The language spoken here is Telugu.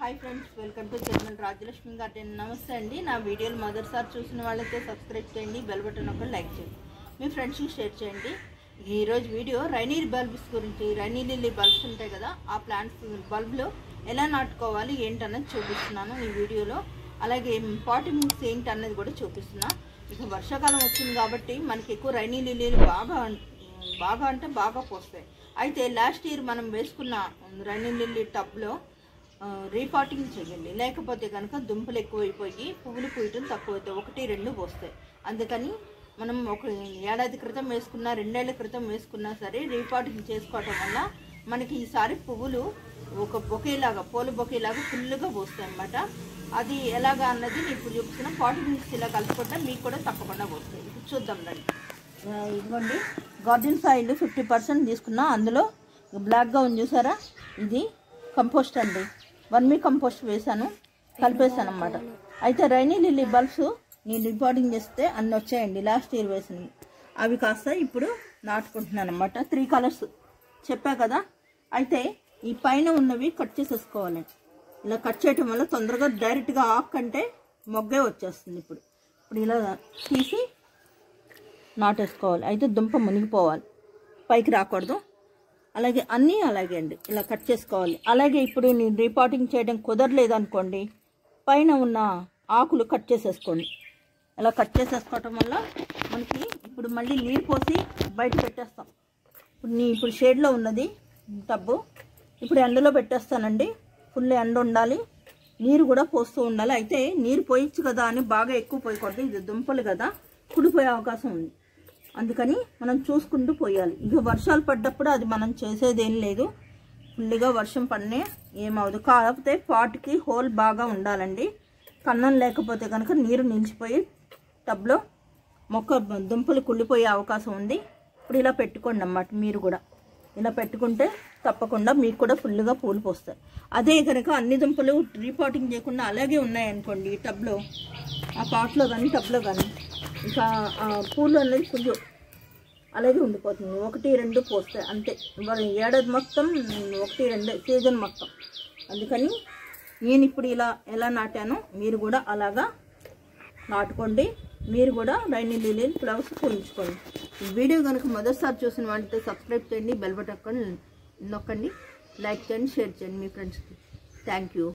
Hi friends, welcome to channel Rajalakshmi garden. నమస్తే అండి. నా వీడియోలు మొదటిసారి చూసిన వాళ్ళైతే సబ్స్క్రైబ్ చేయండి, బెల్ బటన్ ఒకటి లైక్ చేయండి, మీ ఫ్రెండ్స్కి షేర్ చేయండి. ఈరోజు వీడియో రైనీ బల్బ్స్ గురించి, రైనీ లిల్లీ బల్బ్స్ ఉంటాయి కదా, ఆ ప్లాంట్స్ బల్బ్లో ఎలా నాటుకోవాలి ఏంటన్నది చూపిస్తున్నాను ఈ వీడియోలో. అలాగే పాటింగ్ మిక్స్ ఏంటి అన్నది కూడా చూపిస్తున్నా. ఇక వర్షాకాలం వచ్చింది కాబట్టి మనకి ఎక్కువ రైనీ లిల్లీలు బాగా పోస్తాయి. అయితే లాస్ట్ ఇయర్ మనం వేసుకున్న రైనీ లిల్లీ టబ్లో రీపాటింగ్ చేయండి, లేకపోతే కనుక దుంపలు ఎక్కువైపోయి పువ్వులు పూయటం తక్కువైతాయి, 1-2 పోస్తాయి. అందుకని మనం ఒక ఏడాది క్రితం వేసుకున్నా, 2 ఏళ్ల క్రితం వేసుకున్నా సరే రీపాటింగ్ చేసుకోవటం వల్ల మనకి ఈసారి పువ్వులు ఒక బొకేలాగా, పూల బొకేలాగా ఫుల్గా పోస్తాయి అన్నమాట. అది ఎలాగా అన్నది నేను ఇప్పుడు చూపిస్తున్నా. పాటింగ్ మిక్స్ ఇలా కలుపుకుంటే మీకు కూడా తప్పకుండా పోస్తాయి. ఇప్పుడు చూద్దాం రండి. ఇదిగోండి, గార్డెన్ సాయిల్ 50% తీసుకున్నా. అందులో బ్లాక్గా ఉంది చూసారా, ఇది కంపోస్ట్ అండి. వర్మీ కంపోస్ట్ వేసాను, కలిపేసాను అన్నమాట. అయితే రైనీ లిల్లీ బల్బ్స్ నేను రిపోర్టింగ్ చేస్తే అన్నీ వచ్చాయండి, లాస్ట్ ఇయర్ వేసినవి. అవి కాస్త ఇప్పుడు నాటుకుంటున్నాను అన్నమాట. 3 కలర్స్ చెప్పా కదా. అయితే ఈ పైన ఉన్నవి కట్ చేసేసుకోవాలి. ఇలా కట్ చేయటం వల్ల తొందరగా డైరెక్ట్గా ఆకు కంటే మొగ్గే వచ్చేస్తుంది. ఇప్పుడు ఇలా తీసి నాటేసుకోవాలి. అయితే దుంప మునిగిపోవాలి, పైకి రాకూడదు. అలాగే అన్నీ అలాగే అండి, ఇలా కట్ చేసుకోవాలి. అలాగే ఇప్పుడు నేను రీపాటింగ్ చేయడం కుదరలేదు అనుకోండి, పైన ఉన్న ఆకులు కట్ చేసేసుకోండి. ఇలా కట్ చేసేసుకోవటం వల్ల మనకి ఇప్పుడు మళ్ళీ నీరు పోసి బయట పెట్టేస్తాం. ఇప్పుడు షేడ్లో ఉన్నది టబ్బు, ఇప్పుడు ఎండలో పెట్టేస్తానండి. ఫుల్ ఎండ ఉండాలి, నీరు కూడా పోస్తూ ఉండాలి. అయితే నీరు పోయచ్చు కదా అని బాగా ఎక్కువ పోయకూడదు, ఇది దుంపలు కదా, కుడిపోయే అవకాశం ఉంది. అందుకని మనం చూసుకుంటూ పోయాలి. ఇక వర్షాలు పడ్డప్పుడు అది మనం చేసేదేం లేదు, ఫుల్గా వర్షం పడినే ఏమవుదు. కాకపోతే పాట్కి హోల్ బాగా ఉండాలండి. కన్నం లేకపోతే కనుక నీరు నిలిచిపోయి టబ్లో మొక్క దుంపలు కుళ్ళిపోయే అవకాశం ఉంది. ఇప్పుడు ఇలా పెట్టుకోండి అన్నమాట. మీరు కూడా ఇలా పెట్టుకుంటే తప్పకుండా మీకు కూడా ఫుల్గా పూలు పోస్తాయి. అదే కనుక అన్ని దుంపలు రీపాటింగ్ చేయకుండా అలాగే ఉన్నాయనుకోండి ఈ టబ్లో, ఆ పాట్లో కానీ టబ్లో కానీ, ఇక పూలు అనేది ఫుల్ అలాగే ఉండిపోతుంది. 1-2 పోస్తాయి అంతే, ఏడాది మొత్తం 1-2 సీజన్ మొత్తం. అందుకని నేను ఇప్పుడు ఇలా ఎలా నాటానో మీరు కూడా అలాగా నాటుకోండి. మీరు కూడా రైనీ లిల్లీ ఫ్లవర్స్ పూయించుకోండి. ఈ వీడియో కనుక మొదటిసారి చూసిన వాళ్ళతో సబ్స్క్రైబ్ చేయండి, బెల్ బటన్ నొక్కండి, లైక్ చేయండి, షేర్ చేయండి మీ ఫ్రెండ్స్కి. Thank you.